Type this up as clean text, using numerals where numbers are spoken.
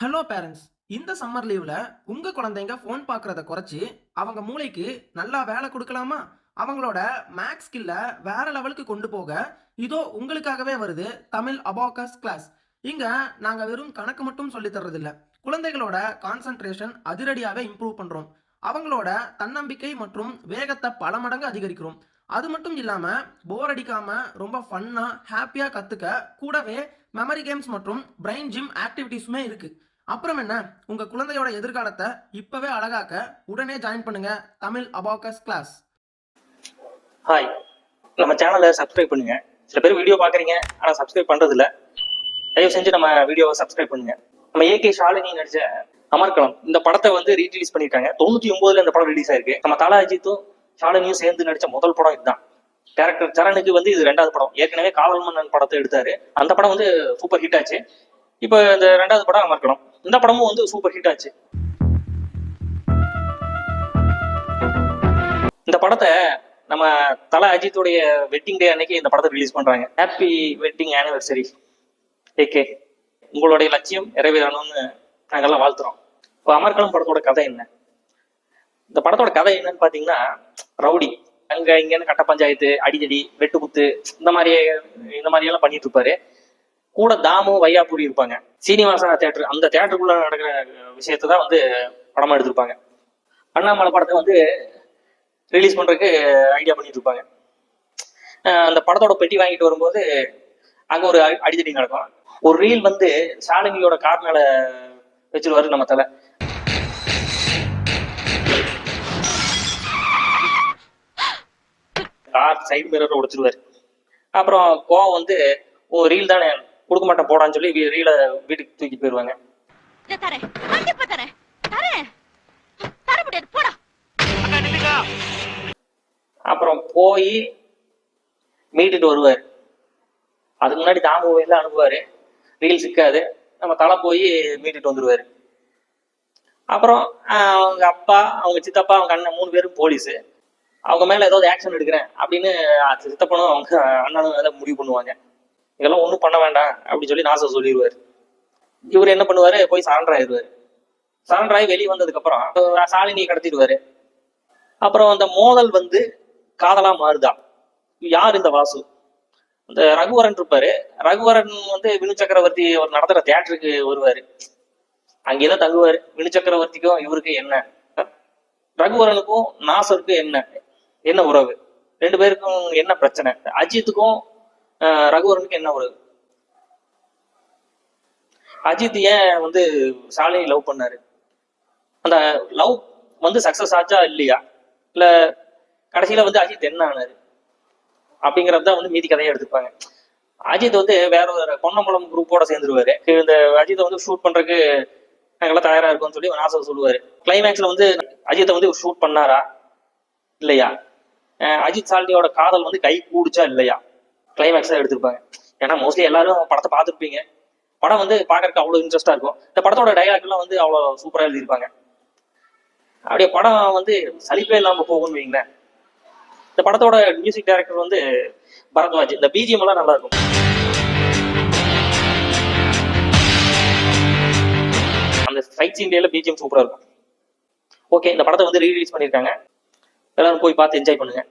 Hello parents. இந்த summer லீவ்ல உங்க குழந்தைங்க ஃபோன் பார்க்கறத குறைச்சி அவங்க மூளைக்கு நல்லா வேலை கொடுக்கலாமா? அவங்களோட மேக்ஸ் ஸ்கில்ல வேற லெவலுக்கு கொண்டு போக இதோ உங்களுக்காகவே வருது தமிழ் அபாகஸ் கிளாஸ். இங்க நாங்க வெறும் கணக்கு மட்டும் சொல்லி தர்றது இல்ல, குழந்தைகளோட கான்சென்ட்ரேஷன் அதிரடியாவே இம்ப்ரூவ் பண்றோம். அவங்களோட தன்னம்பிக்கை மற்றும் வேகத்தை பல மடங்கு அதிகரிக்கிறோம். அது மட்டும் இல்லாம போர் அடிக்காம ரொம்ப ஃபன்னா ஹாப்பியா கத்துக்க கூடவே மெமரி கேம்ஸ் மற்றும் பிரெயின் ஜிம் ஆக்டிவிட்டீஸுமே இருக்கு. அப்புறம் என்ன, உங்க குழந்தையோட எதிர்காலத்தை இப்பவே அழகாக்க உடனே ஜாயின் பண்ணுங்க தமிழ் அபாகஸ் கிளாஸ். ஹாய், நம்ம சேனலை சப்ஸ்கிரைப் பண்ணுங்க. சில பேர் வீடியோ பாக்குறீங்க ஆனா சப்ஸ்கிரைப் பண்றது இல்ல. தயவு செஞ்சு நம்ம வீடியோவை சப்ஸ்கிரைப் பண்ணுங்க. நம்ம ஏகே ஷாலினி நடிச்ச அமர்கலம் இந்த படத்தை வந்து ரீலீஸ் பண்ணிருக்காங்க. 99 இந்த படம் ரிலீஸ் ஆயிருக்கு. நம்ம தல அஜித்தும் ஷாலினியும் சேர்ந்து நடிச்ச முதல் படம் இதுதான். டேரக்டர் சரணுக்கு வந்து இது 2வது படம். ஏற்கனவே காவல் மன்னன் படத்தை எடுத்தாரு. அந்த படம் வந்து சூப்பர் ஹிட் ஆச்சு. இப்போ இந்த 2வது படம் அமர்கலம், இந்த படமும் வந்து சூப்பர் ஹிட் ஆச்சு. இந்த படத்தை நம்ம தல அஜித்துடைய வெட்டிங் டே அன்னைக்கு இந்த படத்தை ரிலீஸ் பண்றாங்க. Happy wedding anniversary AK. உங்களுடைய லட்சியம் நிறைவேறணும்னு நாங்கெல்லாம் வாழ்த்துறோம். இப்போ அமர்கலம் படத்தோட கதை என்ன? இந்த படத்தோட கதை என்னன்னு பாத்தீங்கன்னா, ரவுடி அங்க இங்கன்னு கட்ட பஞ்சாயத்து, அடிதடி, வெட்டுக்குத்து இந்த மாதிரி எல்லாம் பண்ணிட்டு இருப்பாரு. கூட தாமு வையாபுரி இருப்பாங்க. சீனிவாசா தேட்டர், அந்த தேட்டருக்குள்ள நடக்கிற விஷயத்தான் வந்து படமா எடுத்திருப்பாங்க. அண்ணாமலை படத்தை வந்து ரிலீஸ் பண்றதுக்கு ஐடியா பண்ணிட்டு இருப்பாங்க. அந்த படத்தோட பெட்டி வாங்கிட்டு வரும்போது அங்க ஒரு அடிதடி நடக்கும். ஒரு ரீல் வந்து ஷாலினியோட கார் மேல வச்சிருவாரு நம்ம தலை. கார் சைடு மிரரை உடைச்சிருவாரு. அப்புறம் கோவம் வந்து ஒரு ரீல் தானே கொடுக்க மாட்டேன் போடான்னு சொல்லி ரீலை வீட்டுக்கு தூக்கி போயிருவாங்க. அப்புறம் போய் மீட்டுட்டு வருவாரு. அதுக்கு முன்னாடி தாமுவை எல்லாம் அனுப்புவாரு. ரீல் சிக்காது, நம்ம தலை போய் மீட்டுட்டு வந்துருவாரு. அப்புறம் அவங்க அப்பா, அவங்க சித்தப்பா, அவங்க அண்ணன் 3 பேரும் போலீஸு. அவங்க மேல ஏதாவது ஆக்ஷன் எடுக்கிறேன் அப்படின்னு சித்தப்பனும் அவங்க அண்ணனும் ஏதாவது முடிவு பண்ணுவாங்க. இதெல்லாம் ஒன்றும் பண்ண வேண்டாம் அப்படின்னு சொல்லி நாசம் சொல்லிடுவாரு. இவர் என்ன பண்ணுவாரு, போய் சரண்டர் ஆயிடுவாரு. சரண்டர் ஆகி வெளியே வந்ததுக்கு அப்புறம் சாலினியை கடத்திடுவாரு. அப்புறம் அந்த மோதல் வந்து காதலா மாறுதா. யார் இந்த வாசு? இந்த ரகுவரன் இருப்பாரு. ரகுவரன் வந்து வினு சக்கரவர்த்தி ஒரு நடத்துற தியேட்டருக்கு வருவாரு. அங்கேதான் தங்குவாரு. வினு சக்கரவர்த்திக்கும் இவருக்கு என்ன, ரகுவரனுக்கும் நாசருக்கும் என்ன உறவு, 2 பேருக்கும் என்ன பிரச்சனை, அஜித்துக்கும் ரகுவரனுக்கும் என்ன உறவு, அஜித் ஏன் வந்து ஷாலினி லவ் பண்ணாரு, அந்த லவ் வந்து சக்சஸ் ஆச்சா இல்லையா, இல்ல கடைசியில வந்து அஜித் என்ன ஆனாரு அப்படிங்கறத வந்து மீதி கதையை எடுத்துப்பாங்க. அஜித் வந்து வேற ஒரு பொன்னம்பலம் குரூப்போட சேர்ந்துருவாரு. இந்த அஜித்தை வந்து ஷூட் பண்றதுக்கு நாங்கெல்லாம் தயாரா இருக்கும்னு சொல்லி நாசர் சொல்லுவாரு. கிளைமேக்ஸ்ல வந்து அஜித்தை வந்து ஷூட் பண்ணாரா இல்லையா, அஜித் ஷாலினியோட காதல் வந்து கை கூடிச்சா இல்லையா, கிளைமேக்ஸ் தான் எடுத்திருப்பாங்க. ஏன்னா மோஸ்ட்லி எல்லாரும் படத்தை பார்த்துருப்பீங்க. படம் வந்து பாக்குறதுக்கு அவ்வளவு இன்ட்ரெஸ்டா இருக்கும். இந்த படத்தோட டைலாக் எல்லாம் வந்து அவ்வளவு சூப்பரா எழுதியிருப்பாங்க. அப்படியே படம் வந்து சலிப்பே இல்லாம போகும்னு வைங்களேன். இந்த படத்தோட மியூசிக் டைரக்டர் வந்து பரத்வாஜ். இந்த பிஜிஎம் எல்லாம் நல்லா இருக்கும். அந்த ஃபைட் சீன்ல பிஜிஎம் சூப்பரா இருக்கும். ஓகே, இந்த படத்தை வந்து ரீலீஸ் பண்ணியிருக்காங்க. எல்லாரும் போய் பார்த்து என்ஜாய் பண்ணுங்க.